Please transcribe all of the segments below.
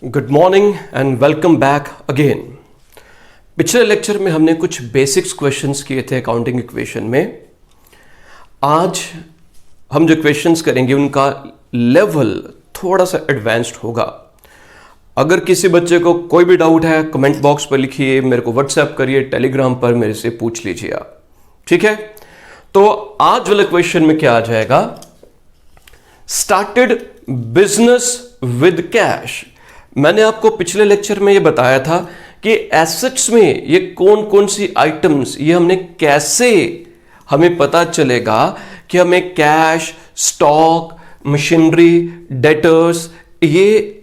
Good morning and welcome back again. पिछले lecture में हमने कुछ बेसिक्स क्वेश्चंस किए थे अकाउंटिंग इक्वेशन में। आज हम जो क्वेश्चंस करेंगे उनका लेवल थोड़ा सा एडवांस्ड होगा। अगर किसी बच्चे को कोई भी डाउट है कमेंट बॉक्स पर लिखिए, मेरे को व्हाट्सएप करिए, टेलीग्राम पर मेरे से पूछ लीजिए आप, ठीक है। तो आज वाले क्वेश्चन में क्या आ जाएगा, स्टार्टेड बिजनेस विद कैश। मैंने आपको पिछले लेक्चर में ये बताया था कि एसेट्स में ये कौन कौन सी आइटम्स, ये हमने कैसे हमें पता चलेगा कि हमें कैश, स्टॉक, मशीनरी, डेटर्स ये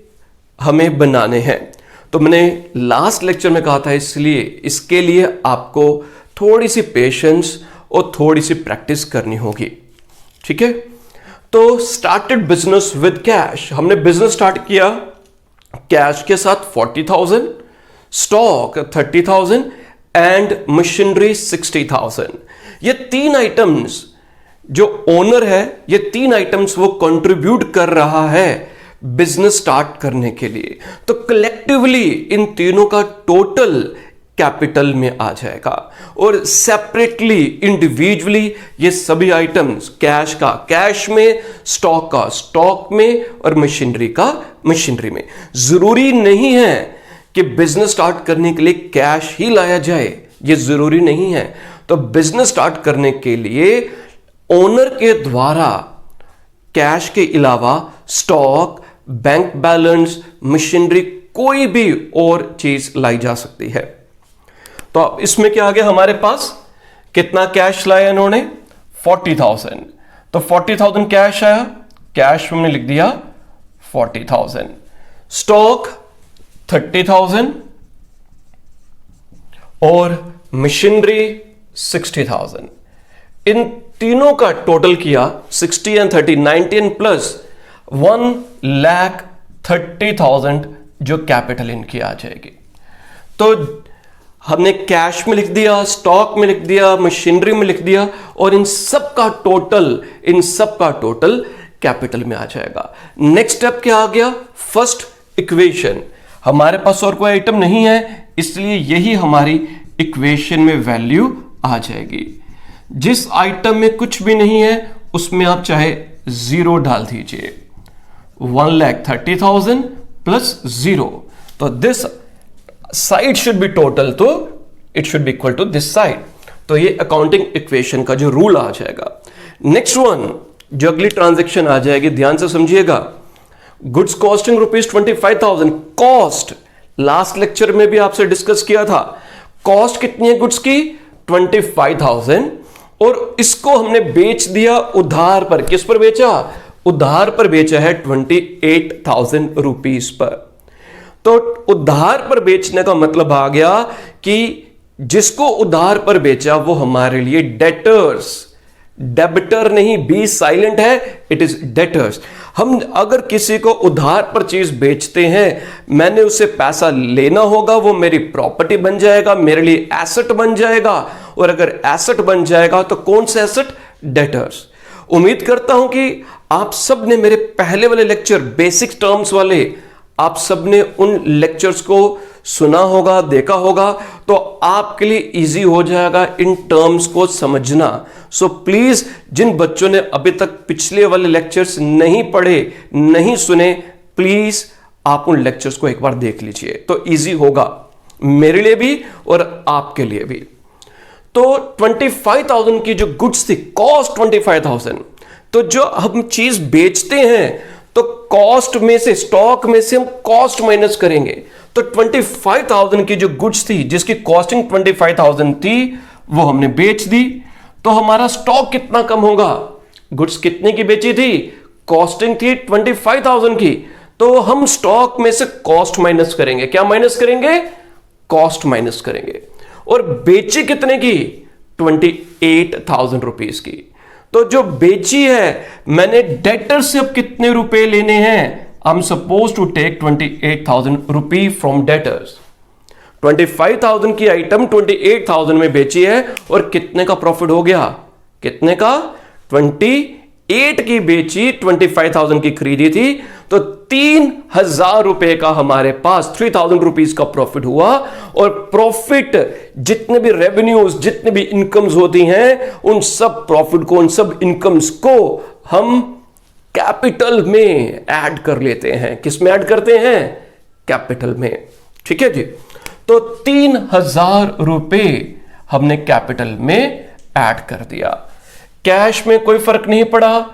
हमें बनाने हैं। तो मैंने लास्ट लेक्चर में कहा था, इसलिए इसके लिए आपको थोड़ी सी पेशेंस और थोड़ी सी प्रैक्टिस करनी होगी, ठीक है। तो स्टार्टेड बिजनेस विद कैश, हमने बिजनेस स्टार्ट किया कैश के साथ 40,000, स्टॉक 30,000 एंड मशीनरी 60,000। ये तीन आइटम्स जो ओनर है, ये तीन आइटम्स वो कंट्रीब्यूट कर रहा है बिजनेस स्टार्ट करने के लिए। तो कलेक्टिवली इन तीनों का टोटल कैपिटल में आ जाएगा और सेपरेटली इंडिविजुअली ये सभी आइटम्स, कैश का कैश में, स्टॉक का स्टॉक में और मशीनरी का मशीनरी में। जरूरी नहीं है कि बिजनेस स्टार्ट करने के लिए कैश ही लाया जाए, ये जरूरी नहीं है। तो बिजनेस स्टार्ट करने के लिए ओनर के द्वारा कैश के अलावा स्टॉक, बैंक बैलेंस, मशीनरी, कोई भी और चीज लाई जा सकती है। तो इसमें क्या आ गया, हमारे पास कितना कैश लाया इन्होंने, 40,000। तो 40,000 कैश आया, कैश हमने लिख दिया 40,000। स्टॉक 30,000 और मशीनरी 60,000। इन तीनों का टोटल किया 60 एंड 30, 19 प्लस 1,30,000 जो कैपिटल इनकी आ जाएगी। तो हमने कैश में लिख दिया, स्टॉक में लिख दिया, मशीनरी में लिख दिया और इन सब का टोटल कैपिटल में आ जाएगा। नेक्स्ट स्टेप क्या आ गया, फर्स्ट इक्वेशन। हमारे पास और कोई आइटम नहीं है, इसलिए यही हमारी इक्वेशन में वैल्यू आ जाएगी। जिस आइटम में कुछ भी नहीं है उसमें आप चाहे जीरो डाल दीजिए, 1,30,000 प्लस 0। तो this side should be total, तो it should be equal to this side. तो ये अकाउंटिंग इक्वेशन का जो रूल आ जाएगा। नेक्स्ट वन, जो अगली ट्रांजैक्शन आ जाएगी, ध्यान से समझिएगा। Goods costing ₹25,000। Cost last lecture में भी आपसे डिस्कस किया था। कॉस्ट कितनी है गुड्स की, 25,000 और इसको हमने बेच दिया उधार पर। किस पर बेचा, उधार पर बेचा है 28,000 रुपीज पर। तो उधार पर बेचने का मतलब आ गया कि जिसको उधार पर बेचा वो हमारे लिए डेटर्स, डेबिटर नहीं, बी साइलेंट है, इट इज डेटर्स। हम अगर किसी को उधार पर चीज बेचते हैं, मैंने उससे पैसा लेना होगा, वो मेरी प्रॉपर्टी बन जाएगा, मेरे लिए एसेट बन जाएगा। और अगर एसेट बन जाएगा तो कौन सा एसेट, डेटर्स। उम्मीद करता हूं कि आप सब ने मेरे पहले वाले लेक्चर, बेसिक टर्म्स वाले, आप सबने उन लेक्चर्स को सुना होगा, देखा होगा, तो आपके लिए इजी हो जाएगा इन टर्म्स को समझना। सो प्लीज जिन बच्चों ने अभी तक पिछले वाले लेक्चर्स नहीं पढ़े, नहीं सुने, प्लीज आप उन लेक्चर्स को एक बार देख लीजिए, तो इजी होगा मेरे लिए भी और आपके लिए भी। तो 25,000 की जो गुड्स थी, कॉस्ट 25,000। तो जो हम चीज बेचते हैं तो कॉस्ट में से, स्टॉक में से हम कॉस्ट माइनस करेंगे। तो 25,000 की जो गुड्स थी, जिसकी कॉस्टिंग 25,000 थी, वो हमने बेच दी। तो हमारा स्टॉक कितना कम होगा, गुड्स कितने की बेची थी, कॉस्टिंग थी 25,000 की, तो हम स्टॉक में से कॉस्ट माइनस करेंगे। क्या माइनस करेंगे, कॉस्ट माइनस करेंगे। और बेची कितने की, 28,000 रुपीज की। तो जो बेची है मैंने, डेटर से अब कितने रुपए लेने हैं, I am suppose to take 28,000 rupee from debtors. 25,000 की आइटम 28,000 में बेची है और कितने का प्रॉफिट हो गया, कितने का, 28 की बेची, 25,000 की खरीदी थी, तो 3,000 रुपए का हमारे पास 3,000 रुपीज का प्रॉफिट हुआ। और प्रॉफिट जितने भी रेवेन्यूज, जितने भी इनकम्स होती हैं, उन सब प्रॉफिट को, उन सब इनकम्स को हम कैपिटल में ऐड कर लेते हैं। किस में ऐड करते हैं? कैपिटल में। ठीक है जी। तो 3,000 रुपए हमने कैपिटल में ऐड कर दिया। कैश में कोई फर्क नहीं पड़ा,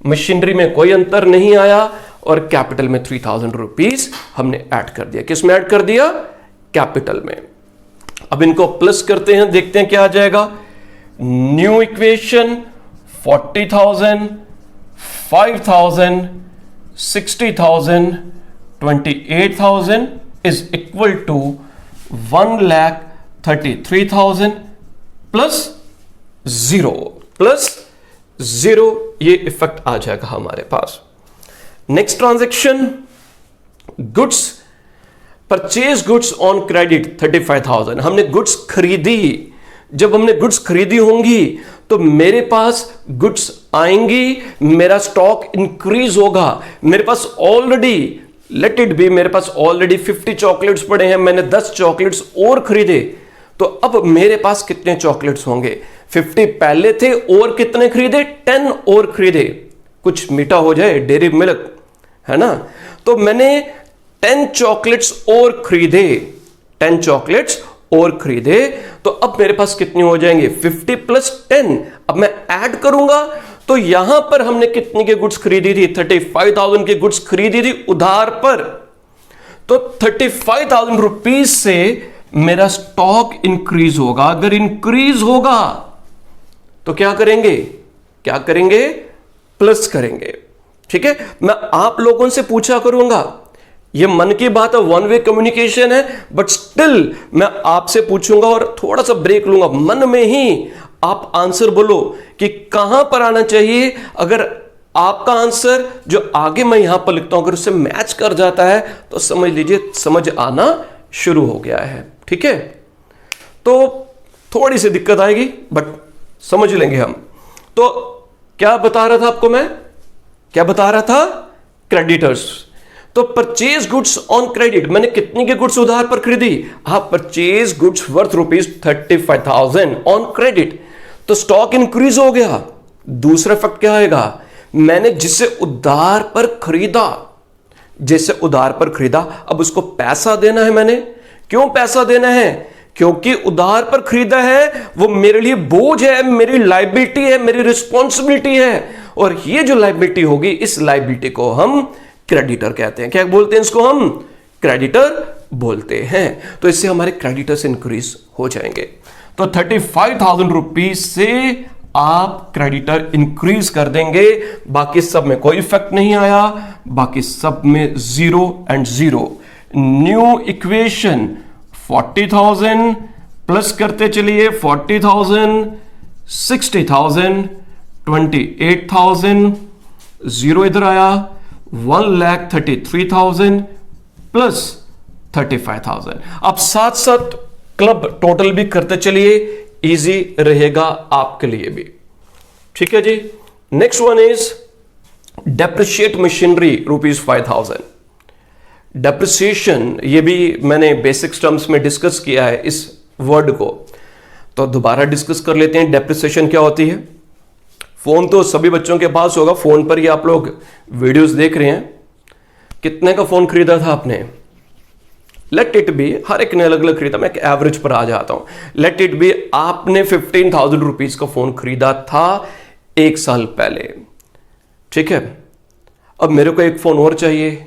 मशीनरी में कोई अंतर नहीं आया, और कैपिटल में 3,000 रुपीज हमने ऐड कर दिया। किस में ऐड कर दिया? कैपिटल में। अब इनको प्लस करते हैं, देखते हैं क्या आ जाएगा। New equation 40,000, 5,000, 60,000, 28,000 is equal to 1,33,000 plus 0, ये इफेक्ट आ जाएगा हमारे पास। Next transaction, goods, purchase goods on credit 35,000। हमने गुड्स खरीदी। जब हमने गुड्स खरीदी होंगी तो मेरे पास गुड्स आएंगी, मेरा स्टॉक इंक्रीज होगा। मेरे पास ऑलरेडी, लेट इट बी, मेरे पास ऑलरेडी 50 चॉकलेट्स पड़े हैं, मैंने 10 चॉकलेट्स और खरीदे, तो अब मेरे पास कितने चॉकलेट्स होंगे? 50 पहले थे, और कितने खरीदे? 10 और खरीदे। कुछ मीठा हो जाए, डेयरी मिल्क, है ना। तो मैंने 10 चॉकलेट्स और खरीदे, 10 चॉकलेट्स और खरीदे, तो अब मेरे पास कितने हो जाएंगे? 50 प्लस 10। अब मैं ऐड करूंगा, तो यहां पर हमने कितने के गुड्स खरीदी थी? 35,000 के गुड्स खरीदी थी उधार पर। तो 35,000 रुपीज से मेरा स्टॉक इंक्रीज होगा। अगर इंक्रीज होगा तो क्या करेंगे? क्या करेंगे? प्लस करेंगे। ठीक है। मैं आप लोगों से पूछा करूंगा, ये मन की बात है, वन वे कम्युनिकेशन है, बट स्टिल मैं आपसे पूछूंगा और थोड़ा सा ब्रेक लूंगा। मन में ही आप आंसर बोलो कि कहां पर आना चाहिए। अगर आपका आंसर जो आगे मैं यहां पर लिखता हूं अगर उससे मैच कर जाता है तो समझ लीजिए समझ आना शुरू हो गया है। ठीक है। तो थोड़ी सी दिक्कत आएगी बट समझ लेंगे हम। तो क्या बता रहा था आपको मैं? क्या बता रहा था? क्रेडिटर्स। तो परचेज गुड्स ऑन क्रेडिट, मैंने कितनी के गुड्स उधार पर खरीदी? आप purchase goods worth ₹35,000 on credit, तो स्टॉक इंक्रीज हो गया। दूसरा फैक्ट क्या आएगा? मैंने जिसे उधार पर खरीदा, जिसे उधार पर खरीदा, अब उसको पैसा देना है मैंने। क्यों पैसा देना है? क्योंकि उधार पर खरीदा है, वो मेरे लिए बोझ है, मेरी लायबिलिटी है, मेरी रिस्पॉन्सिबिलिटी है। और ये जो लायबिलिटी होगी, इस लायबिलिटी को हम क्रेडिटर कहते हैं। क्या बोलते हैं इसको? हम क्रेडिटर बोलते हैं। तो इससे हमारे क्रेडिटर्स इंक्रीज हो जाएंगे। तो 35,000 रुपीज से आप क्रेडिटर इंक्रीज कर देंगे। बाकी सब में कोई इफेक्ट नहीं आया, बाकी सब में 0 एंड 0। न्यू इक्वेशन 40,000 प्लस करते चलिए 40,000, 60,000, 28,000, 0 इधर आया, 1,33,000 प्लस 35,000। अब साथ साथ क्लब टोटल भी करते चलिए, इजी रहेगा आपके लिए भी। ठीक है जी। Next one is depreciate machinery ₹5,000। Depreciation, ये भी मैंने बेसिक्स टर्म्स में डिस्कस किया है इस वर्ड को, तो दोबारा डिस्कस कर लेते हैं। डेप्रिसिएशन क्या होती है? फोन तो सभी बच्चों के पास होगा, फोन पर ही आप लोग वीडियोस देख रहे हैं। कितने का फोन खरीदा था आपने? लेट इट बी, हर एक ने अलग अलग खरीदा, मैं एक एवरेज पर आ जाता हूं। लेट इट बी आपने 15,000 रुपीज का फोन खरीदा था 1 साल पहले। ठीक है। अब मेरे को एक फोन और चाहिए,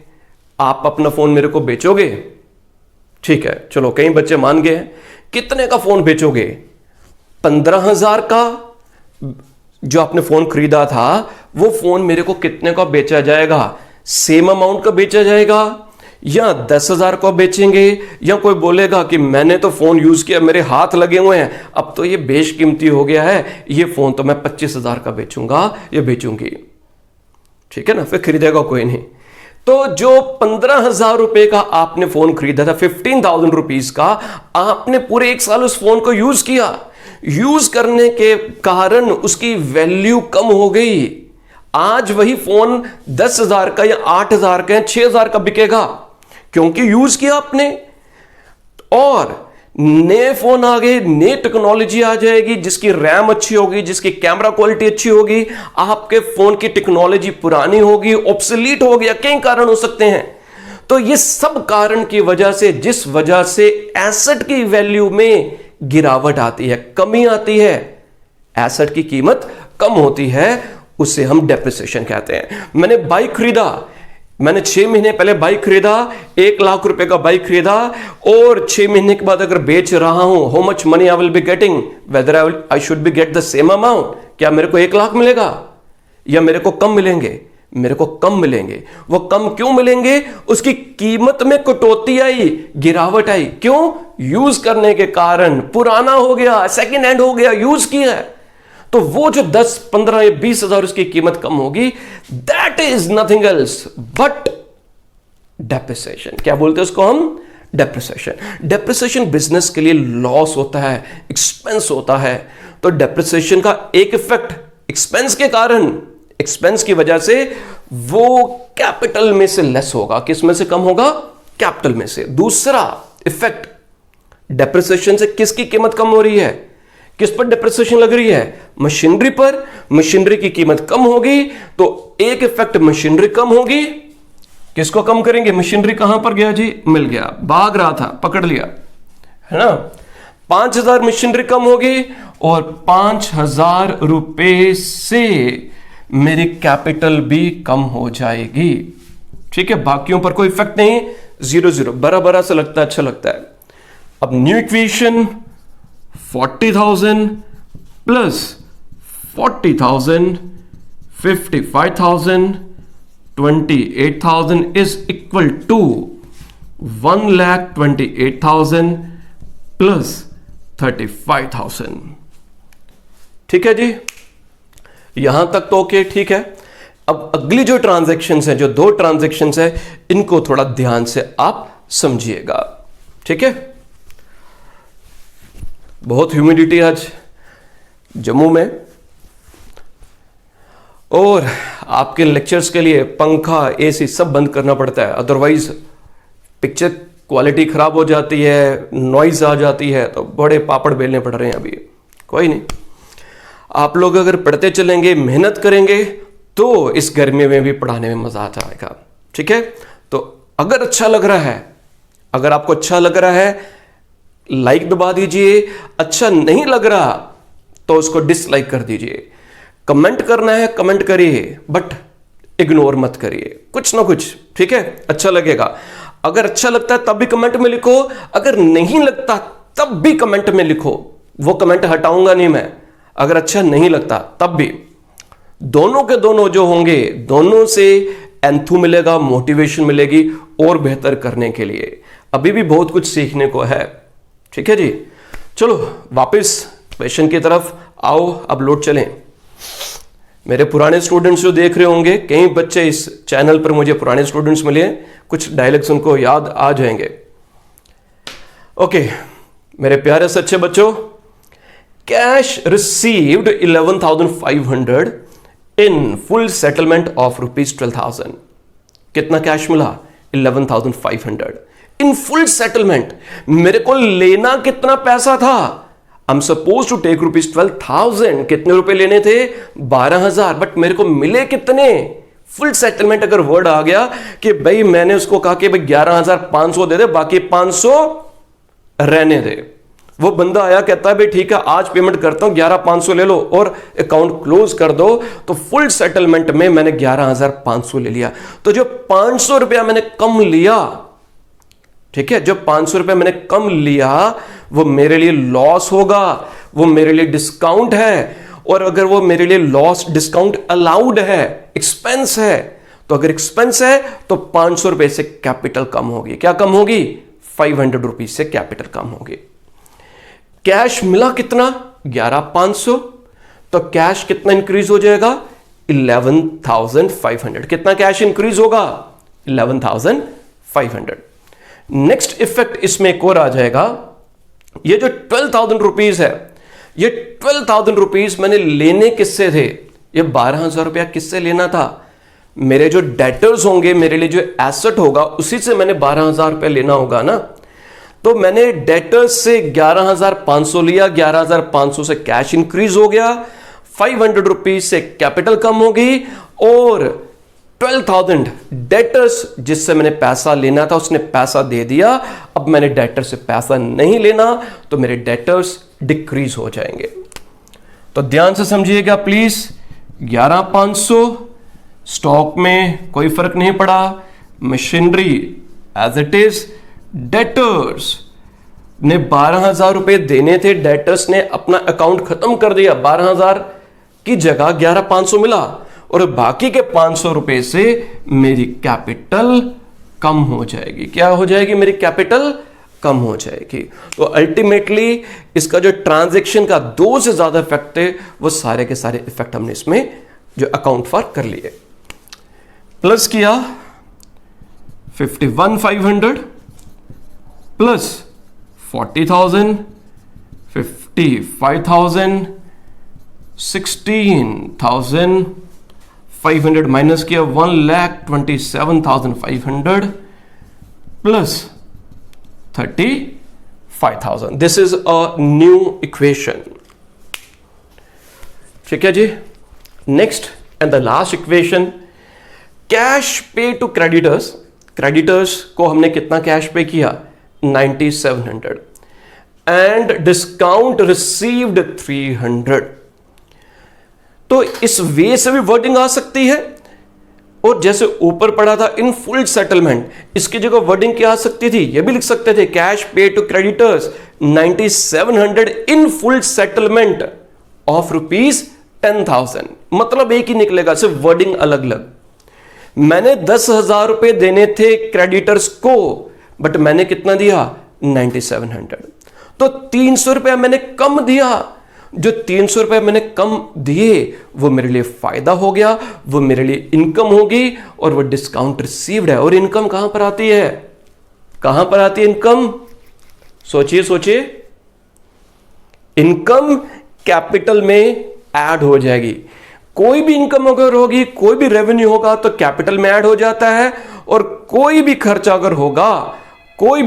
आप अपना फोन मेरे को बेचोगे? ठीक है, चलो कई बच्चे मान गए। कितने का फोन बेचोगे? 15,000 का जो आपने फोन खरीदा था, वो फोन मेरे को कितने का बेचा जाएगा? सेम अमाउंट का बेचा जाएगा या 10,000 का बेचेंगे? या कोई बोलेगा कि मैंने तो फोन यूज किया, मेरे हाथ लगे हुए हैं, अब तो ये बेशकीमती हो गया है, ये फोन तो मैं 25,000 का बेचूंगा या बेचूंगी। ठीक है ना, फिर खरीदेगा कोई नहीं। तो जो 15,000 रुपए का आपने फोन खरीदा था, 15,000 रुपीज का, आपने पूरे 1 साल उस फोन को यूज किया। यूज करने के कारण उसकी वैल्यू कम हो गई। आज वही फोन 10,000 का या 8,000 का या 6,000 का बिकेगा, क्योंकि यूज किया आपने। और नए फोन आ गए, नई टेक्नोलॉजी आ जाएगी, जिसकी रैम अच्छी होगी, जिसकी कैमरा क्वालिटी अच्छी होगी, आपके फोन की टेक्नोलॉजी पुरानी होगी, ऑब्सोलीट हो गया, कई कारण हो सकते हैं। तो ये सब कारण की वजह से, जिस वजह से एसेट की वैल्यू में गिरावट आती है, कमी आती है, एसेट की कीमत कम होती है, उसे हम डेप्रिसिएशन कहते हैं। मैंने बाइक खरीदा, मैंने 6 महीने पहले बाइक खरीदा, 1 लाख रुपए का बाइक खरीदा, और 6 महीने के बाद अगर बेच रहा हूं, how much money I will be getting, whether I should be get the same amount, क्या मेरे को 1 लाख मिलेगा या मेरे को कम मिलेंगे? मेरे को कम मिलेंगे। वो कम क्यों मिलेंगे? उसकी कीमत में कटौती आई, गिरावट आई। क्यों? यूज करने के कारण पुराना हो गया, सेकेंड हैंड हो गया, यूज किया है। तो वो जो 10, 15 या 20,000 उसकी कीमत कम होगी, that is nothing else but depreciation. क्या बोलते हैं उसको हम? डेप्रिसिएशन। डेप्रिसिएशन बिजनेस के लिए लॉस होता है, एक्सपेंस होता है। तो डेप्रिसिएशन का एक इफेक्ट एक्सपेंस के कारण, एक्सपेंस की वजह से वो कैपिटल में से लेस होगा। किस में से कम होगा? कैपिटल में से। दूसरा इफेक्ट, डेप्रिसिएशन से किसकी कीमत कम हो रही है? किस पर डेप्रिसिएशन लग रही है? मशीनरी पर। मशीनरी की कीमत कम होगी तो एक इफेक्ट मशीनरी कम होगी। किसको कम करेंगे? मशीनरी कहां पर गया जी? मिल गया, भाग रहा था, पकड़ लिया, है ना। 5,000 मशीनरी कम होगी और 5,000 रुपए से मेरी कैपिटल भी कम हो जाएगी। ठीक है, बाकियों पर कोई इफेक्ट नहीं, 0 बरा बरा सा लगता है, अच्छा लगता है। अब new equation, 40,000 plus 40,000, 55,000, 28,000 is equal to 1,28,000 plus 35,000। ठीक है जी, यहां तक तो ओके, ठीक है। अब अगली जो ट्रांजैक्शंस हैं, जो 2 ट्रांजैक्शंस हैं, इनको थोड़ा ध्यान से आप समझिएगा। ठीक है, बहुत ह्यूमिडिटी आज जम्मू में, और आपके लेक्चर्स के लिए पंखा, एसी सब बंद करना पड़ता है, अदरवाइज पिक्चर क्वालिटी खराब हो जाती है, नॉइज आ जाती है, तो बड़े पापड़ बेलने पड़ रहे हैं अभी। कोई नहीं, आप लोग अगर पढ़ते चलेंगे, मेहनत करेंगे, तो इस गर्मी में भी पढ़ाने में मजा आता आएगा। ठीक है, तो अगर अच्छा लग रहा है, अगर आपको अच्छा लग रहा है, लाइक दबा दीजिए। अच्छा नहीं लग रहा तो उसको डिसलाइक कर दीजिए। कमेंट करना है कमेंट करिए, बट इग्नोर मत करिए, कुछ ना कुछ। ठीक है, अच्छा लगेगा। अगर अच्छा लगता है तब भी कमेंट में लिखो, अगर नहीं लगता तब भी कमेंट में लिखो, वो कमेंट हटाऊंगा नहीं मैं। अगर अच्छा नहीं लगता तब भी, दोनों के दोनों जो होंगे, दोनों से एंथू मिलेगा, मोटिवेशन मिलेगी और बेहतर करने के लिए। अभी भी बहुत कुछ सीखने को है। ठीक है जी, चलो वापस क्वेश्चन की तरफ आओ, अब लौट चलें। मेरे पुराने स्टूडेंट्स जो देख रहे होंगे, कई बच्चे इस चैनल पर मुझे पुराने स्टूडेंट्स मिले, कुछ डायलॉग्स उनको याद आ जाएंगे। ओके मेरे प्यारे सच्चे बच्चों, cash received 11,500 in full settlement of ₹12,000। कितना कैश मिला? 11,500 इन फुल सेटलमेंट। मेरे को लेना कितना पैसा था? I am suppose to take ₹12,000। कितने रुपए लेने थे? 12,000। बट मेरे को मिले कितने? फुल सेटलमेंट अगर वर्ड आ गया कि भाई मैंने उसको कहा कि भाई 11,500 दे दे, बाकी 500 रहने दे। वो बंदा आया, कहता है भाई ठीक है आज पेमेंट करता हूं, 11,500 ले लो और अकाउंट क्लोज कर दो। तो फुल सेटलमेंट में मैंने 11,500 ले लिया। तो जो 500 रुपया मैंने कम लिया, ठीक है, जो 500 रुपए मैंने कम लिया, वो मेरे लिए लॉस होगा, वो मेरे लिए डिस्काउंट है। और अगर वो मेरे लिए लॉस डिस्काउंट अलाउड है, एक्सपेंस है, तो अगर एक्सपेंस है तो 500 रुपए से कैपिटल कम होगी। क्या कम होगी? 500 रुपीज से कैपिटल कम होगी। कैश मिला कितना? 11,500। तो कैश कितना इंक्रीज हो जाएगा? 11,500। कितना कैश इंक्रीज होगा? 11,500। नेक्स्ट इफेक्ट इसमें एक और आ जाएगा। ये जो 12,000 रुपीज है, ये 12,000 रुपीज मैंने लेने किससे थे? ये 12,000 रुपया किससे लेना था? मेरे जो डेटर्स होंगे, मेरे लिए जो एसेट होगा, उसी से मैंने 12,000 रुपया लेना होगा ना। तो मैंने डेटर्स से 11,500 लिया, 11,500 से कैश इंक्रीज हो गया, 500 रुपीज से कैपिटल कम हो गई, और 12,000 डेटर्स जिससे मैंने पैसा लेना था उसने पैसा दे दिया। अब मैंने डेटर से पैसा नहीं लेना, तो मेरे डेटर्स डिक्रीज हो जाएंगे। तो ध्यान से समझिएगा प्लीज। 11,500, स्टॉक में कोई फर्क नहीं पड़ा, machinery as it is, debtors ने 12,000 रुपए देने थे, डेटर्स ने अपना अकाउंट खत्म कर दिया, 12,000 की जगह 11,500 मिला, और बाकी के 500 रुपए से मेरी कैपिटल कम हो जाएगी। क्या हो जाएगी? मेरी कैपिटल कम हो जाएगी। तो अल्टीमेटली इसका जो ट्रांजैक्शन का 2 से ज्यादा इफेक्ट थे, वो सारे के सारे इफेक्ट हमने इसमें जो अकाउंट फॉर कर लिए। प्लस किया 51,500 प्लस 40,000, 55,000, 16,500 माइनस किया 1,27,500 plus 35,000। This is a new equation. ठीक है जी। Next and the last equation, cash pay to creditors. Creditors को हमने कितना कैश पे किया? 9,700 एंड डिस्काउंट रिसीव्ड 300। तो इस वे से भी वर्डिंग आ सकती है, और जैसे ऊपर पढ़ा था इन फुल सेटलमेंट, इसकी जगह वर्डिंग क्या आ सकती थी? ये भी लिख सकते थे cash pay to creditors 9,700 in full settlement of ₹10,000। मतलब एक ही निकलेगा, सिर्फ वर्डिंग अलग अलग। मैंने 10,000 रुपए देने थे क्रेडिटर्स को, बट मैंने कितना दिया? 9,700। तो 300 रुपया मैंने कम दिया। जो 300 रुपए मैंने कम दिए वो मेरे लिए फायदा हो गया, वो मेरे लिए इनकम होगी, और वो डिस्काउंट रिसीव्ड है। और इनकम कहां पर आती है? कहां पर आती है इनकम? सोचिए सोचिए। इनकम कैपिटल में ऐड हो जाएगी। कोई भी इनकम अगर होगी, कोई भी रेवेन्यू होगा, तो कैपिटल में ऐड हो जाता है। और कोई भी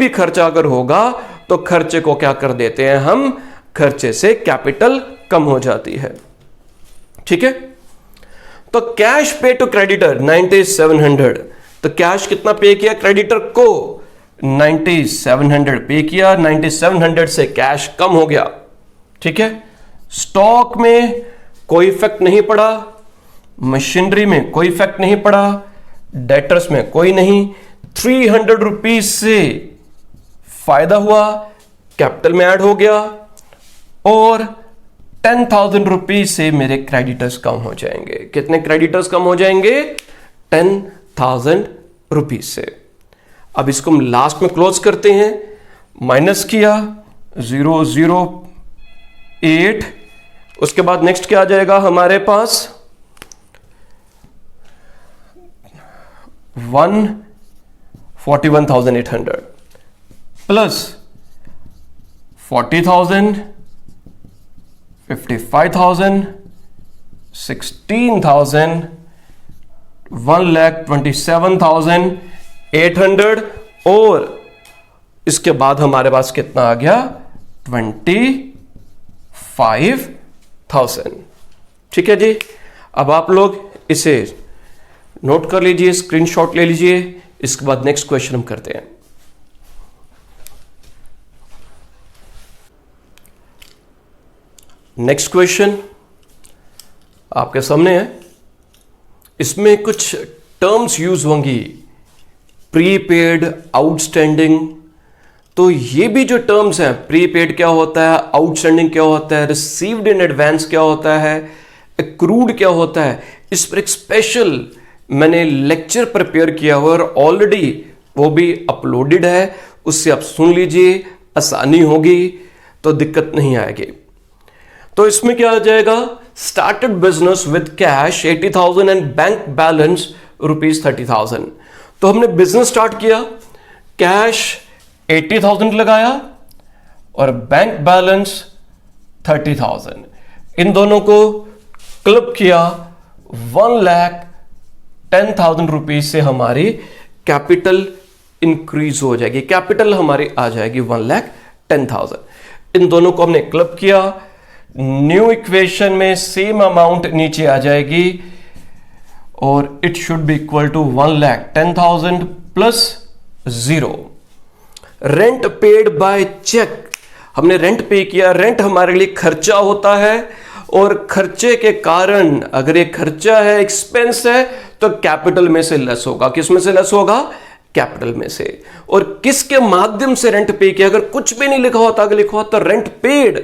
खर्चा अगर होगा, तो खर्चे को क्या कर देते हैं हम? खर्चे से कैपिटल कम हो जाती है। ठीक है। तो कैश पे टू क्रेडिटर 9,700। तो कैश कितना पे किया क्रेडिटर को? 9,700 पे किया। 9,700 से कैश कम हो गया। ठीक है। स्टॉक में कोई इफेक्ट नहीं पड़ा, मशीनरी में कोई इफेक्ट नहीं पड़ा, डेटर्स में कोई नहीं। 300 रुपीज से फायदा हुआ, कैपिटल में ऐड हो गया, और 10,000 रुपीज से मेरे क्रेडिटर्स कम हो जाएंगे। कितने क्रेडिटर्स कम हो जाएंगे? 10,000 रुपीज से। अब इसको हम लास्ट में क्लोज करते हैं। माइनस किया 008, उसके बाद नेक्स्ट क्या आ जाएगा हमारे पास? 141,800 प्लस 40,000, 55,000, 16,000, 1,27,800, और इसके बाद हमारे पास कितना आ गया? 25,000। ठीक है जी। अब आप लोग इसे नोट कर लीजिए, स्क्रीनशॉट ले लीजिए। इसके बाद नेक्स्ट क्वेश्चन हम करते हैं। नेक्स्ट क्वेश्चन आपके सामने है। इसमें कुछ टर्म्स यूज होंगी, प्रीपेड, आउटस्टैंडिंग। तो ये भी जो टर्म्स हैं, प्रीपेड क्या होता है, आउटस्टैंडिंग क्या होता है, रिसीव्ड इन एडवांस क्या होता है, एक्रूड क्या होता है, इस पर एक स्पेशल मैंने लेक्चर प्रिपेयर किया हुआ और ऑलरेडी वो भी अपलोडेड है। उससे आप सुन लीजिए, आसानी होगी, तो दिक्कत नहीं आएगी। तो इसमें क्या आ जाएगा? Started business with cash 80,000 and bank balance ₹30,000। तो हमने बिजनेस स्टार्ट किया, कैश 80,000 लगाया और बैंक बैलेंस 30,000। इन दोनों को क्लब किया 1,10,000 रुपीज से हमारी कैपिटल इंक्रीज हो जाएगी, कैपिटल हमारी आ जाएगी 1,10,000। इन दोनों को हमने क्लब किया, न्यू इक्वेशन में सेम अमाउंट नीचे आ जाएगी और it should be equal to 1,10,000 plus 0। Rent paid by cheque, हमने रेंट पे किया, रेंट हमारे लिए खर्चा होता है और खर्चे के कारण अगर ये खर्चा है, एक्सपेंस है, तो कैपिटल में से लेस होगा। किस में से लेस होगा? कैपिटल में से। और किसके माध्यम से रेंट पे किया? अगर कुछ भी नहीं लिखा होता, अगर लिखा होता रेंट पेड,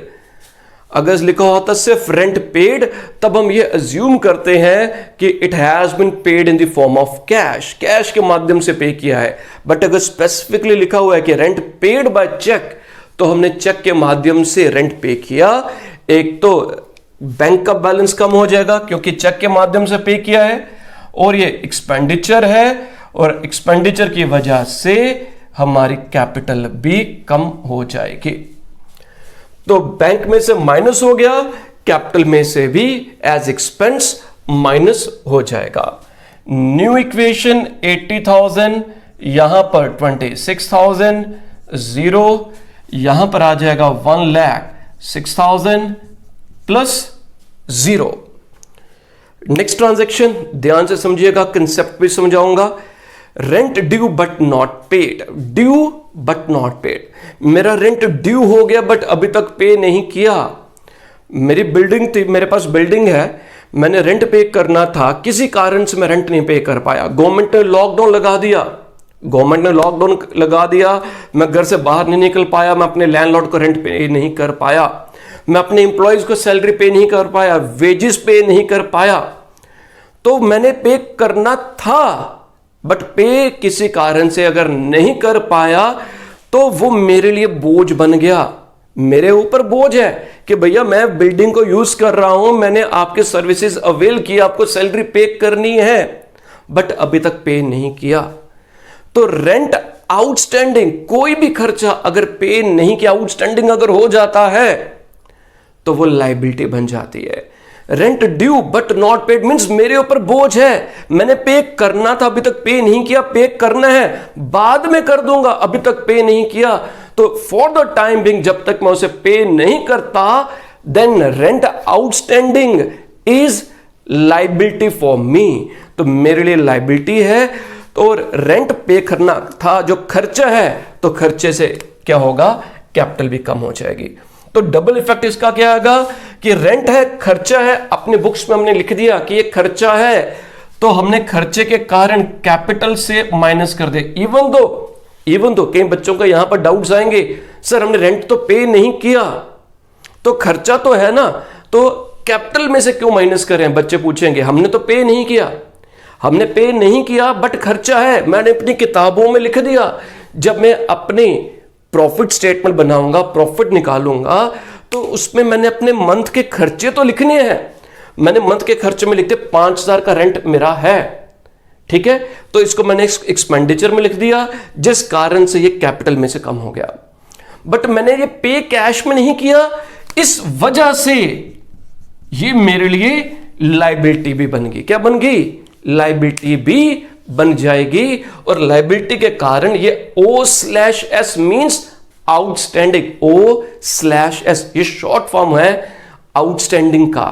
अगर लिखा होता सिर्फ रेंट पेड, तब हम ये अज्यूम करते हैं कि it has been paid in the form of cash, cash के माध्यम से पे किया है। बट अगर स्पेसिफिकली लिखा हुआ है कि रेंट पेड बाय चेक, तो हमने चेक के माध्यम से रेंट पे किया। एक तो बैंक का बैलेंस कम हो जाएगा क्योंकि चेक के माध्यम से पे किया है, और ये एक्सपेंडिचर है और एक्सपेंडिचर की वजह से हमारी कैपिटल भी कम हो जाएगी। तो बैंक में से माइनस हो गया, कैपिटल में से भी एज एक्सपेंस माइनस हो जाएगा। न्यू इक्वेशन 80,000, यहां पर 26,000, 0, यहां पर आ जाएगा 1,06,000 प्लस 0। नेक्स्ट ट्रांजैक्शन ध्यान से समझिएगा, कंसेप्ट भी समझाऊंगा। Rent due but not paid, due but not paid, मेरा रेंट ड्यू हो गया बट अभी तक पे नहीं किया। मेरी बिल्डिंग थी, मेरे पास बिल्डिंग है, मैंने रेंट पे करना था, किसी कारण से मैं रेंट नहीं पे कर पाया। गवर्नमेंट ने लॉकडाउन लगा दिया, गवर्नमेंट ने लॉकडाउन लगा दिया, मैं घर से बाहर नहीं निकल पाया, मैं अपने लैंडलॉर्ड को रेंट पे नहीं कर पाया, मैं अपने एम्प्लॉयज को सैलरी पे नहीं कर पाया, वेजेस पे नहीं कर पाया। तो मैंने पे करना था बट पे किसी कारण से अगर नहीं कर पाया तो वो मेरे लिए बोझ बन गया, मेरे ऊपर बोझ है कि भैया मैं बिल्डिंग को यूज कर रहा हूं, मैंने आपके सर्विसेज अवेल किया, आपको सैलरी पे करनी है, बट अभी तक पे नहीं किया। तो रेंट आउटस्टैंडिंग, कोई भी खर्चा अगर पे नहीं किया, आउटस्टैंडिंग अगर हो जाता है तो वो लायबिलिटी बन जाती है। Rent due but not paid means मेरे ऊपर बोझ है, मैंने पे करना था, अभी तक पे नहीं किया, पे करना है, बाद में कर दूंगा, अभी तक पे नहीं किया। तो फॉर द टाइम बिंग, जब तक मैं उसे पे नहीं करता, then rent outstanding is liability for me, तो मेरे लिए लायबिलिटी है। तो रेंट पे करना था, जो खर्चा है, तो खर्चे से क्या होगा? कैपिटल भी कम हो जाएगी। तो डबल इफेक्ट इसका क्या आएगा कि रेंट है, खर्चा है, अपने बुक्स में हमने लिख दिया कि ये खर्चा है, तो हमने खर्चे के कारण कैपिटल से माइनस कर दे। इवन दो कई बच्चों का यहां पर डाउट्स आएंगे, सर हमने रेंट तो पे नहीं किया, तो खर्चा तो है ना, तो कैपिटल में से क्यों माइनस करें? बच्चे पूछेंगे, हमने तो पे नहीं किया, हमने पे नहीं किया बट खर्चा है, मैंने अपनी किताबों में लिख दिया। जब मैं अपनी प्रॉफिट स्टेटमेंट बनाऊंगा, प्रॉफिट निकालूंगा, तो उसमें मैंने अपने मंथ के खर्चे तो लिखने हैं। मैंने मंथ के खर्चे में लिख दिया 5,000 का रेंट मेरा है, ठीक है, तो इसको मैंने एक्सपेंडिचर में लिख दिया, जिस कारण से ये कैपिटल में से कम हो गया। बट मैंने ये पे कैश में नहीं किया, इस वजह से ये मेरे लिए लायबिलिटी भी बन गई। क्या बन गई? लायबिलिटी भी बन जाएगी, और लायबिलिटी के कारण ये O/S मींस आउटस्टैंडिंग, O/S ये शॉर्ट फॉर्म है आउटस्टैंडिंग का।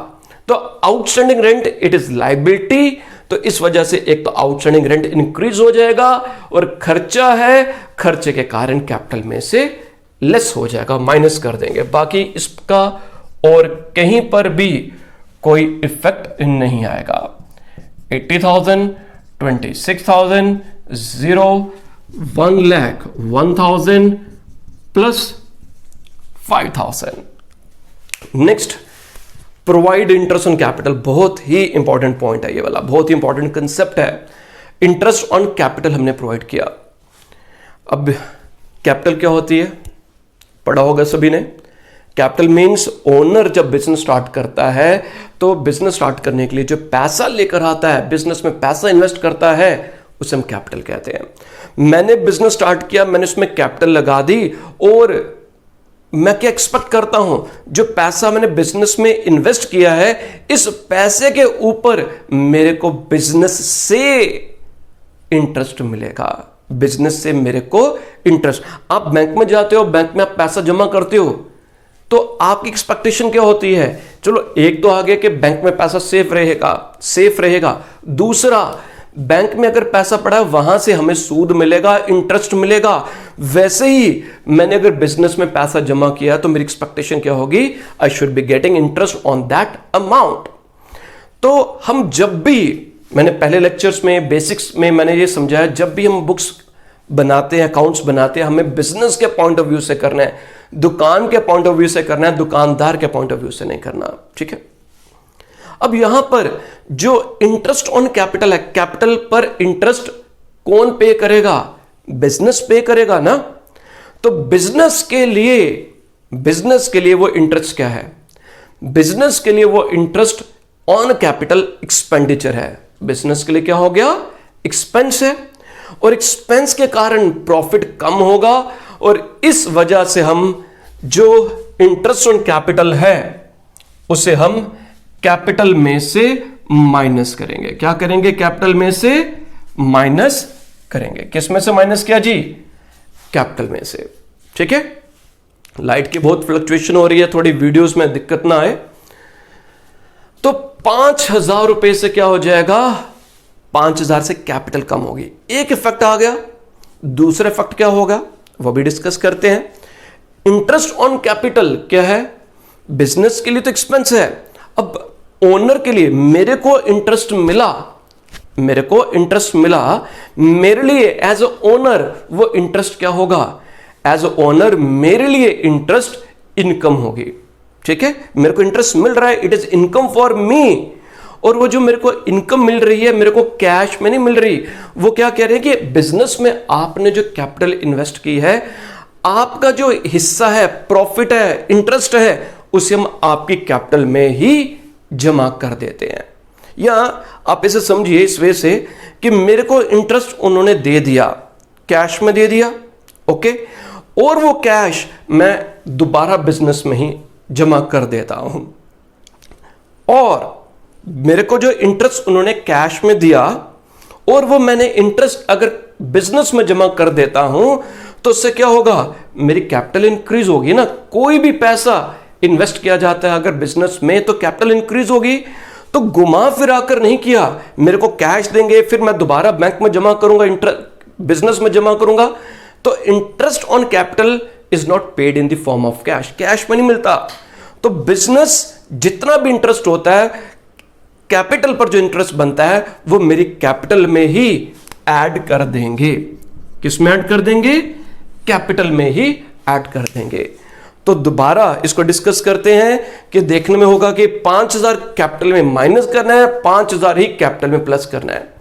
तो outstanding rent it is liability, तो इस वजह से एक तो आउटस्टैंडिंग रेंट इंक्रीज हो जाएगा, और खर्चा है, खर्चे के कारण कैपिटल में से लेस हो जाएगा, माइनस कर देंगे। बाकी इसका और कहीं पर भी कोई इफेक्ट नहीं आएगा। 80,000, 26,000, 0, 1,01,000 plus 5,000। Next, provide interest on capital. बहुत ही इंपॉर्टेंट पॉइंट है ये वाला, बहुत ही इंपॉर्टेंट कंसेप्ट है। इंटरेस्ट ऑन कैपिटल हमने प्रोवाइड किया। अब कैपिटल क्या होती है, पढ़ा होगा सभी ने। कैपिटल मीन्स ओनर जब बिजनेस स्टार्ट करता है, तो बिजनेस स्टार्ट करने के लिए जो पैसा लेकर आता है, बिजनेस में पैसा इन्वेस्ट करता है, उसे हम कैपिटल कहते हैं। मैंने बिजनेस स्टार्ट किया, मैंने उसमें कैपिटल लगा दी, और मैं क्या एक्सपेक्ट करता हूं, जो पैसा मैंने बिजनेस में इन्वेस्ट किया है, इस पैसे के ऊपर मेरे को बिजनेस से इंटरेस्ट मिलेगा। बिजनेस से मेरे को इंटरेस्ट। आप बैंक में जाते हो, बैंक में आप पैसा जमा करते हो, तो आपकी एक्सपेक्टेशन क्या होती है? चलो एक तो आ गया कि बैंक में पैसा सेफ रहेगा। दूसरा, बैंक में अगर पैसा पड़ा है वहां से हमें सूद मिलेगा, इंटरेस्ट मिलेगा। वैसे ही मैंने अगर बिजनेस में पैसा जमा किया तो मेरी एक्सपेक्टेशन क्या होगी? I should be getting interest on that amount. तो हम जब भी, मैंने पहले लेक्चर्स में बेसिक्स में मैंने ये समझाया, जब भी हम बुक्स बनाते हैं, अकाउंट्स बनाते हैं, हमें बिजनेस के पॉइंट ऑफ व्यू से करना है, दुकान के पॉइंट ऑफ व्यू से करना है, दुकानदार के पॉइंट ऑफ व्यू से नहीं करना। ठीक है। अब यहां पर जो इंटरेस्ट ऑन कैपिटल है, कैपिटल पर इंटरेस्ट कौन पे करेगा? बिजनेस पे करेगा ना। तो बिजनेस के लिए वो इंटरेस्ट क्या है? बिजनेस के लिए वो इंटरेस्ट ऑन कैपिटल एक्सपेंडिचर है। बिजनेस के लिए क्या हो गया? एक्सपेंस है, और एक्सपेंस के कारण प्रॉफिट कम होगा, और इस वजह से हम जो इंटरेस्ट ऑन कैपिटल है उसे हम कैपिटल में से माइनस करेंगे। क्या करेंगे? कैपिटल में से माइनस करेंगे। किस में से माइनस किया जी? कैपिटल में से। ठीक है। लाइट की बहुत फ्लक्चुएशन हो रही है, थोड़ी वीडियोस में दिक्कत ना आए। तो 5,000 रुपए से क्या हो जाएगा? 5,000 से कैपिटल कम होगी। एक इफेक्ट आ गया। दूसरा इफेक्ट क्या होगा वो भी डिस्कस करते हैं। इंटरेस्ट ऑन कैपिटल क्या है? बिजनेस के लिए तो एक्सपेंस है। अब ओनर के लिए मेरे को इंटरेस्ट मिला, मेरे लिए एज अ ओनर वो इंटरेस्ट क्या होगा? एज अ ओनर मेरे लिए इंटरेस्ट इनकम होगी। ठीक है। मेरे को इंटरेस्ट मिल रहा है, it is income for me. और वो जो मेरे को इनकम मिल रही है, मेरे को कैश में नहीं मिल रही। वो क्या कह रहे हैं कि बिजनेस में आपने जो कैपिटल इन्वेस्ट की है, आपका जो हिस्सा है, प्रॉफिट है, इंटरेस्ट है, उसे हम आपकी कैपिटल में ही जमा कर देते हैं। या आप इसे समझिए इस वे से कि मेरे को इंटरेस्ट उन्होंने दे दिया, कैश में दे दिया, ओके, और वो कैश मैं दोबारा बिजनेस में ही जमा कर देता हूं। और मेरे को जो इंटरेस्ट उन्होंने कैश में दिया और वो मैंने इंटरेस्ट अगर बिजनेस में जमा कर देता हूं, तो उससे क्या होगा? मेरी कैपिटल इंक्रीज होगी ना। कोई भी पैसा इन्वेस्ट किया जाता है अगर बिजनेस में, तो कैपिटल इंक्रीज होगी। तो घुमा फिरा कर नहीं किया, मेरे को कैश देंगे, फिर मैं दोबारा बैंक में जमा करूंगा, बिजनेस में जमा करूंगा। तो interest on capital is not paid in the form of cash, cash में नहीं मिलता। तो बिजनेस जितना भी इंटरेस्ट होता है, कैपिटल पर जो इंटरेस्ट बनता है, वो मेरी कैपिटल में ही ऐड कर देंगे। किस में ऐड कर देंगे? कैपिटल में ही ऐड कर देंगे। तो दोबारा इसको डिस्कस करते हैं कि देखने में होगा कि 5,000 कैपिटल में माइनस करना है, 5,000 ही कैपिटल में प्लस करना है।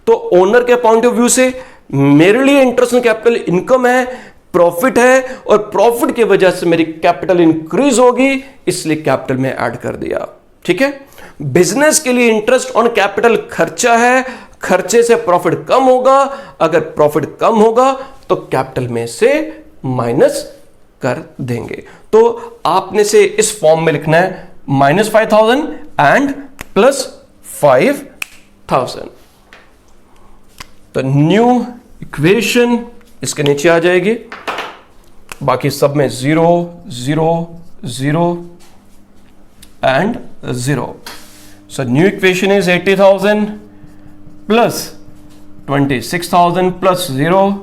तो ओनर के पॉइंट ऑफ व्यू से मेरे लिए इंटरेस्ट ऑन कैपिटल इनकम है, प्रॉफिट है, और प्रॉफिट की वजह से मेरी कैपिटल इंक्रीज होगी, इसलिए कैपिटल में ऐड कर दिया। ठीक है। बिजनेस के लिए इंटरेस्ट ऑन कैपिटल खर्चा है, खर्चे से प्रॉफिट कम होगा, अगर प्रॉफिट कम होगा तो कैपिटल में से माइनस कर देंगे। तो आपने से इस फॉर्म में लिखना है -5,000 एंड +5,000। तो न्यू इक्वेशन इसके नीचे आ जाएगी, बाकी सब में 0 0 0 and 0। So new equation is 80,000 plus 26,000 plus 0,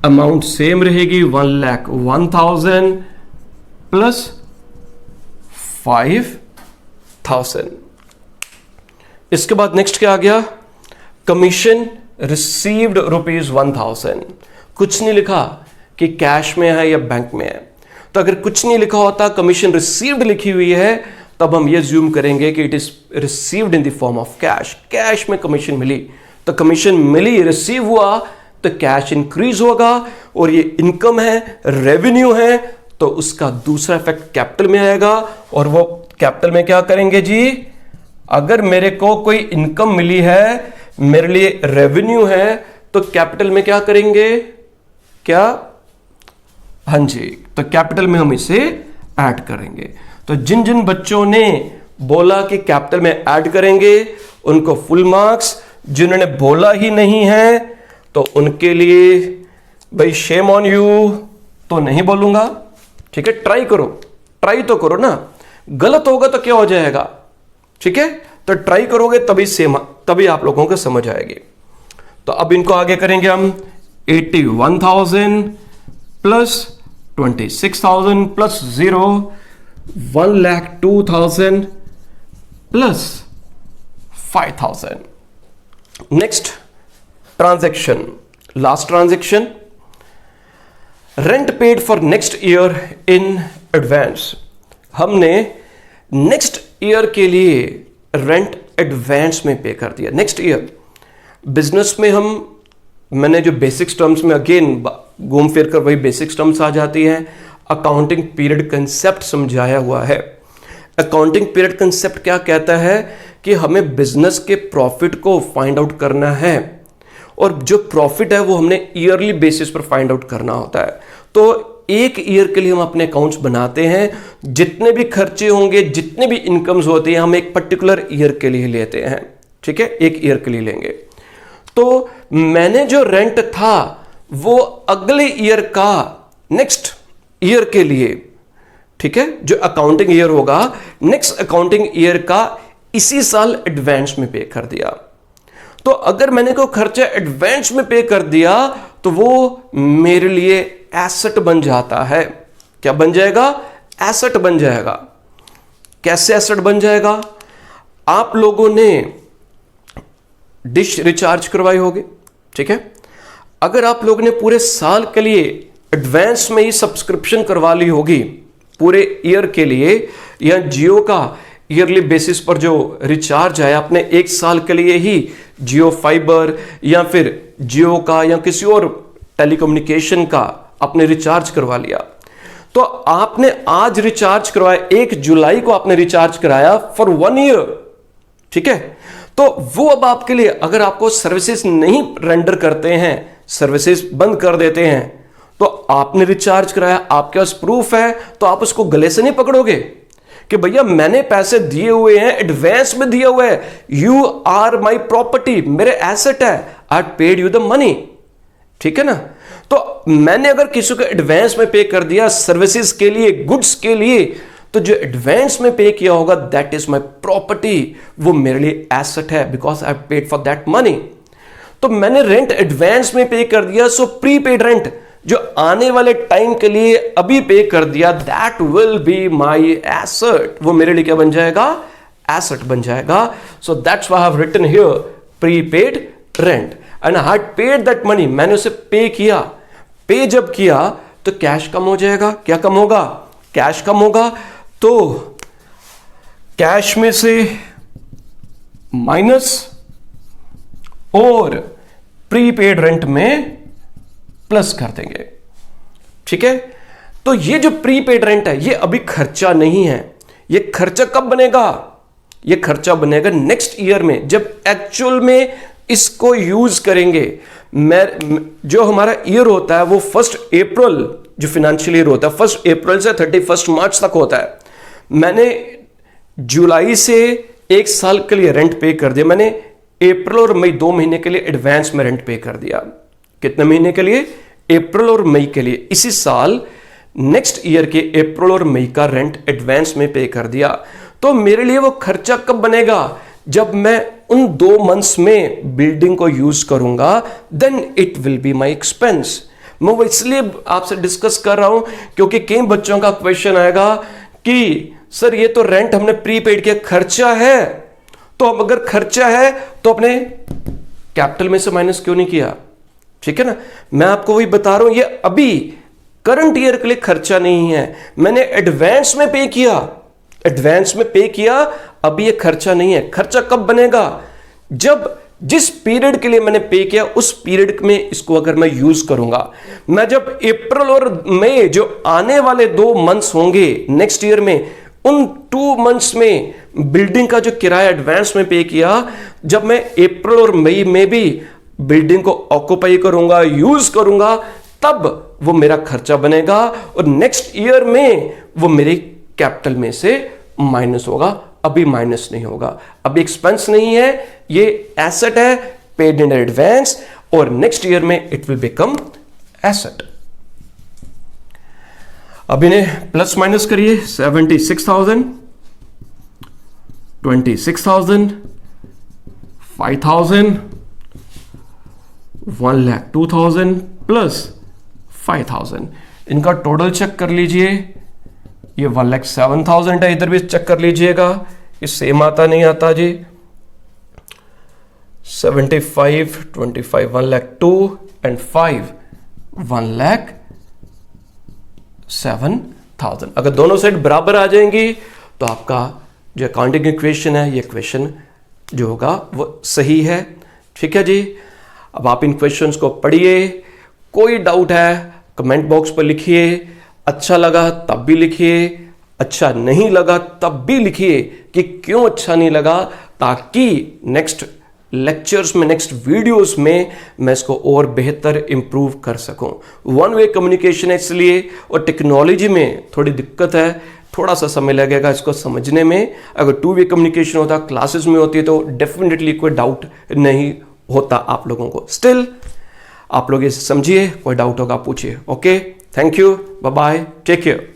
amount same रहेगी 1,01,000 प्लस 5,000। इसके बाद नेक्स्ट क्या आ गया? Commission received ₹1,000। कुछ नहीं लिखा कि कैश में है या बैंक में है। तो अगर कुछ नहीं लिखा होता, कमीशन रिसीव्ड लिखी हुई है, तब हम ये ज्यूम करेंगे कि it is received in the form of cash. Cash में कमीशन मिली, तो कमीशन मिली, रिसीव हुआ, तो कैश इंक्रीज होगा, और ये इनकम है, रेवेन्यू है, तो उसका दूसरा इफेक्ट कैपिटल में आएगा। और वो कैपिटल में क्या करेंगे जी? अगर मेरे को कोई इनकम मिली है, मेरे लिए रेवेन्यू है, तो कैपिटल में क्या करेंगे? क्या हाँ जी, तो कैपिटल में हम इसे ऐड करेंगे। तो जिन जिन बच्चों ने बोला कि कैपिटल में ऐड करेंगे उनको फुल मार्क्स, जिन्होंने बोला ही नहीं है तो उनके लिए भाई शेम ऑन यू, तो नहीं बोलूंगा। ठीक है, ट्राई करो, ट्राई तो करो ना, गलत होगा तो क्या हो जाएगा। ठीक है, तो ट्राई करोगे तभी आप लोगों को समझ आएगी। तो अब इनको आगे करेंगे हम। 81,000 plus 26,000 plus 0, 1,02,000 plus 5,000। Next transaction, last transaction, rent paid for next year in advance. हमने नेक्स्ट ईयर के लिए रेंट एडवांस में पे कर दिया। नेक्स्ट ईयर बिजनेस में मैंने जो बेसिक्स टर्म्स में अगेन घूम फिर कर वही बेसिक्स टर्म्स आ जाती हैं। अकाउंटिंग पीरियड कंसेप्ट समझाया हुआ है। अकाउंटिंग पीरियड कंसेप्ट क्या कहता है कि हमें बिजनेस के प्रॉफिट को फाइंड आउट करना है, और जो प्रॉफिट है वो हमने ईयरली बेसिस पर फाइंड आउट करना होता है। तो एक ईयर के लिए हम अपने अकाउंट्स बनाते हैं, जितने भी खर्चे होंगे, जितने भी इनकम्स होती हैं, हम एक पर्टिकुलर ईयर के लिए लेते हैं। ठीक है, एक ईयर के लिए लेंगे। तो मैंने जो रेंट था वो अगले ईयर का नेक्स्ट ईयर के लिए, ठीक है, जो अकाउंटिंग ईयर होगा नेक्स्ट अकाउंटिंग ईयर का इसी साल एडवांस में पे कर दिया। तो अगर मैंने कोई खर्चा एडवांस में पे कर दिया तो वो मेरे लिए एसेट बन जाता है। क्या बन जाएगा? एसेट बन जाएगा। कैसे एसेट बन जाएगा? आप लोगों ने डिश रिचार्ज करवाई होगी, ठीक है। अगर आप लोगों ने पूरे साल के लिए एडवांस में ही सब्सक्रिप्शन करवा ली होगी पूरे ईयर के लिए, या जियो का ईयरली बेसिस पर जो रिचार्ज है आपने एक साल के लिए ही जियो फाइबर या फिर जियो का या किसी और टेलीकम्युनिकेशन का आपने रिचार्ज करवा लिया, तो आपने आज रिचार्ज करवाया, 1 जुलाई को आपने रिचार्ज कराया फॉर 1 ईयर, ठीक है। तो वो अब आपके लिए, अगर आपको सर्विसेज नहीं रेंडर करते हैं, सर्विसेज बंद कर देते हैं, तो आपने रिचार्ज कराया, आपके पास प्रूफ है, तो आप उसको गले से नहीं पकड़ोगे कि भैया मैंने पैसे दिए हुए हैं, एडवांस में दिए हुए हैं, यू आर माई प्रॉपर्टी, मेरे एसेट है, I paid you the money, ठीक है ना। तो मैंने अगर किसी को एडवांस में पे कर दिया सर्विसेज के लिए, गुड्स के लिए, तो जो एडवांस में पे किया होगा दैट इज माई प्रॉपर्टी, वो मेरे लिए एसेट है, because I paid for that money. तो मैंने रेंट एडवांस में पे कर दिया, सो प्रीपेड रेंट जो आने वाले टाइम के लिए अभी पे कर दिया, that will be my asset, वो मेरे लिए क्या बन जाएगा? एसेट बन जाएगा। So that's why I have written here prepaid rent and I had paid that money, मैंने उसे पे किया। पे जब किया तो कैश कम हो जाएगा। क्या कम होगा? कैश कम होगा। तो कैश में से माइनस और प्रीपेड रेंट में प्लस कर देंगे, ठीक है। तो ये जो प्रीपेड रेंट है ये अभी खर्चा नहीं है। ये खर्चा कब बनेगा? ये खर्चा बनेगा नेक्स्ट ईयर में, जब एक्चुअल में इसको यूज करेंगे। जो हमारा ईयर होता है वो 1 अप्रैल, जो फाइनेंशियल ईयर होता है 1 अप्रैल से 31 मार्च तक होता है। मैंने जुलाई से 1 साल के लिए रेंट पे कर दिया, मैंने अप्रैल और मई 2 महीने के लिए एडवांस में रेंट पे कर दिया। कितने महीने के लिए? अप्रैल और मई के लिए। इसी साल नेक्स्ट ईयर के अप्रैल और मई का रेंट एडवांस में पे कर दिया। तो मेरे लिए वो खर्चा कब बनेगा? जब मैं उन 2 मंथ्स में बिल्डिंग को यूज करूंगा, then it will be my expense. मैं वो इसलिए आपसे डिस्कस कर रहा हूं क्योंकि कई बच्चों का क्वेश्चन आएगा कि सर ये तो रेंट हमने प्रीपेड किया, खर्चा है, तो अब अगर खर्चा है तो अपने कैपिटल में से माइनस क्यों नहीं किया? ठीक है ना। मैं आपको वही बता रहा हूं, ये अभी करंट ईयर के लिए खर्चा नहीं है, मैंने एडवांस में पे किया, एडवांस में पे किया, अभी ये खर्चा नहीं है। खर्चा कब बनेगा? जब जिस पीरियड के लिए मैंने पे किया उस पीरियड में इसको अगर मैं यूज करूंगा। मैं जब अप्रैल और मई जो आने वाले 2 मंथ्स होंगे नेक्स्ट ईयर में, उन 2 मंथ्स में बिल्डिंग का जो किराया एडवांस में पे किया, जब मैं अप्रैल और मई में भी बिल्डिंग को ऑक्यूपाई करूंगा, यूज करूंगा, तब वो मेरा खर्चा बनेगा और नेक्स्ट ईयर में वो मेरे कैपिटल में से माइनस होगा। अभी माइनस नहीं होगा, अभी एक्सपेंस नहीं है, ये एसेट है, पेड इन एडवांस, और नेक्स्ट ईयर में इट विल बिकम एसेट। अब इन्हें प्लस माइनस करिए, 76,000, 26,000, 5,000, 1,02,000 प्लस 5,000। इनका टोटल चेक कर लीजिए, ये 1,07,000 है, इधर भी चेक कर लीजिएगा, ये सेम आता नहीं आता जी। 75, 25, 1,02,000 एंड 5, 1,07,000। अगर दोनों साइड बराबर आ जाएंगी तो आपका जो अकाउंटिंग इक्वेशन है, ये इक्वेशन जो होगा वो सही है। ठीक है जी। अब आप इन क्वेश्चंस को पढ़िए, कोई डाउट है कमेंट बॉक्स पर लिखिए, अच्छा लगा तब भी लिखिए, अच्छा नहीं लगा तब भी लिखिए कि क्यों अच्छा नहीं लगा, ताकि नेक्स्ट लेक्चर्स में, नेक्स्ट वीडियोस में मैं इसको और बेहतर इंप्रूव कर सकूं। वन वे कम्युनिकेशन है इसलिए, और टेक्नोलॉजी में थोड़ी दिक्कत है, थोड़ा सा समय लगेगा इसको समझने में। अगर टू वे कम्युनिकेशन होता, क्लासेस में होती, तो डेफिनेटली कोई डाउट नहीं होता आप लोगों को। स्टिल आप लोग इसे समझिए, कोई डाउट होगा पूछिए। Okay, thank you, bye bye, take care.